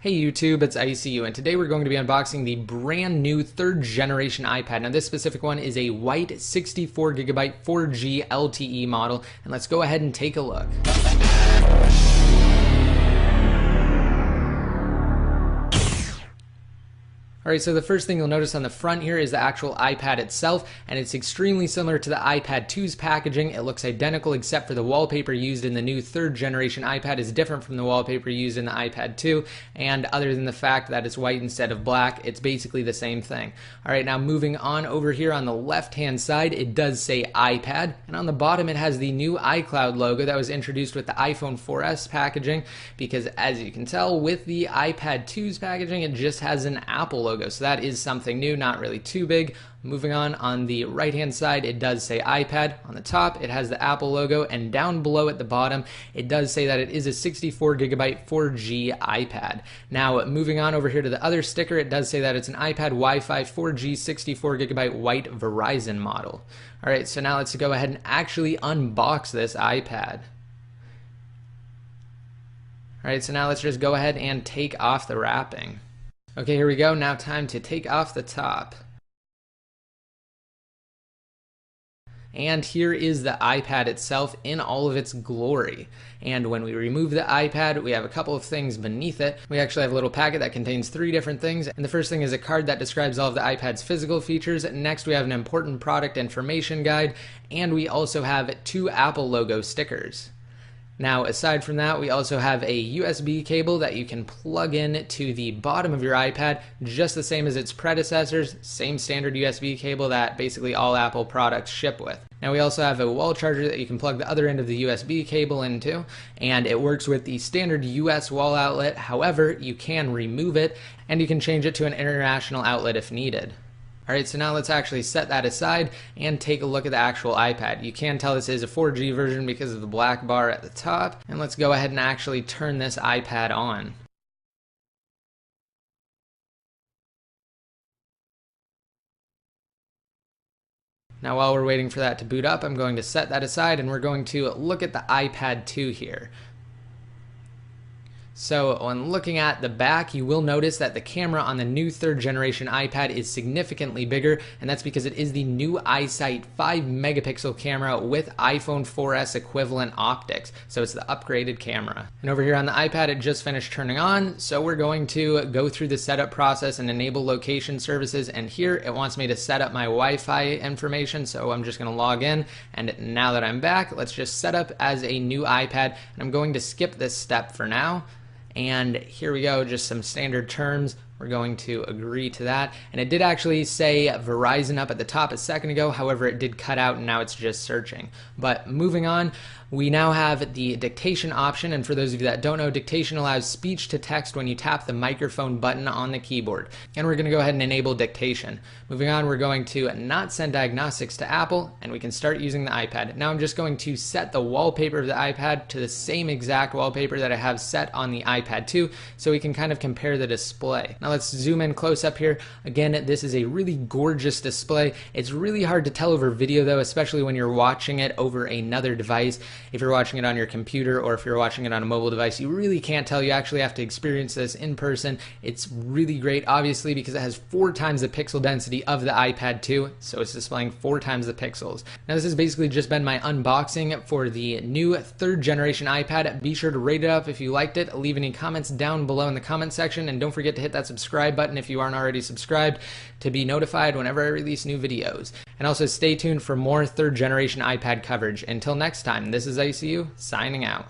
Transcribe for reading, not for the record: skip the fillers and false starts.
Hey YouTube, it's ICU, and today we're going to be unboxing the brand new 3rd generation iPad. Now this specific one is a white 64GB 4G LTE model, and let's go ahead and take a look. Alright, so the first thing you'll notice on the front here is the actual iPad itself, and it's extremely similar to the iPad 2's packaging. It looks identical except for the wallpaper used in the new 3rd generation iPad is different from the wallpaper used in the iPad 2, and other than the fact that it's white instead of black, it's basically the same thing. Alright, now moving on over here on the left hand side, it does say iPad, and on the bottom it has the new iCloud logo that was introduced with the iPhone 4S packaging, because as you can tell with the iPad 2's packaging, it just has an Apple logo. So that is something new, not really too big. Moving on the right hand side, it does say iPad. On the top, it has the Apple logo, and down below at the bottom, it does say that it is a 64GB 4G iPad. Now, moving on over here to the other sticker, it does say that it's an iPad Wi-Fi 4G 64GB white Verizon model. Alright, so now let's go ahead and actually unbox this iPad. Alright, so now let's just go ahead and take off the wrapping. Okay, here we go. Now time to take off the top. And here is the iPad itself in all of its glory. And when we remove the iPad, we have a couple of things beneath it. We actually have a little packet that contains 3 different things. And the first thing is a card that describes all of the iPad's physical features. Next, we have an important product information guide. And we also have 2 Apple logo stickers. Now, aside from that, we also have a USB cable that you can plug in to the bottom of your iPad, just the same as its predecessors, same standard USB cable that basically all Apple products ship with. Now, we also have a wall charger that you can plug the other end of the USB cable into, and it works with the standard US wall outlet. However, you can remove it, and you can change it to an international outlet if needed. Alright, so now let's actually set that aside and take a look at the actual iPad. You can tell this is a 4G version because of the black bar at the top. And let's go ahead and actually turn this iPad on. Now while we're waiting for that to boot up, I'm going to set that aside and we're going to look at the iPad 2 here. So when looking at the back, you will notice that the camera on the new 3rd generation iPad is significantly bigger, and that's because it is the new iSight 5 megapixel camera with iPhone 4S equivalent optics. So it's the upgraded camera. And over here on the iPad, it just finished turning on, so we're going to go through the setup process and enable location services, and here it wants me to set up my Wi-Fi information, so I'm just going to log in, and now that I'm back, let's just set up as a new iPad, and I'm going to skip this step for now. And here we go, just some standard terms. We're going to agree to that. And it did actually say Verizon up at the top a second ago. However, it did cut out and now it's just searching. But moving on, we now have the dictation option. And for those of you that don't know, dictation allows speech to text when you tap the microphone button on the keyboard. And we're going to go ahead and enable dictation. Moving on, we're going to not send diagnostics to Apple, and we can start using the iPad. Now I'm just going to set the wallpaper of the iPad to the same exact wallpaper that I have set on the iPad 2, so we can kind of compare the display. Now let's zoom in close up here. Again, this is a really gorgeous display. It's really hard to tell over video though, especially when you're watching it over another device. If you're watching it on your computer or if you're watching it on a mobile device, you really can't tell. You actually have to experience this in person. It's really great, obviously, because it has 4 times the pixel density of the iPad 2, so it's displaying 4 times the pixels. Now this has basically just been my unboxing for the new 3rd generation iPad. Be sure to rate it up if you liked it. Leave any comments down below in the comment section, and don't forget to hit that subscribe button if you aren't already subscribed to be notified whenever I release new videos. And also stay tuned for more 3rd generation iPad coverage. Until next time, this is ICU signing out.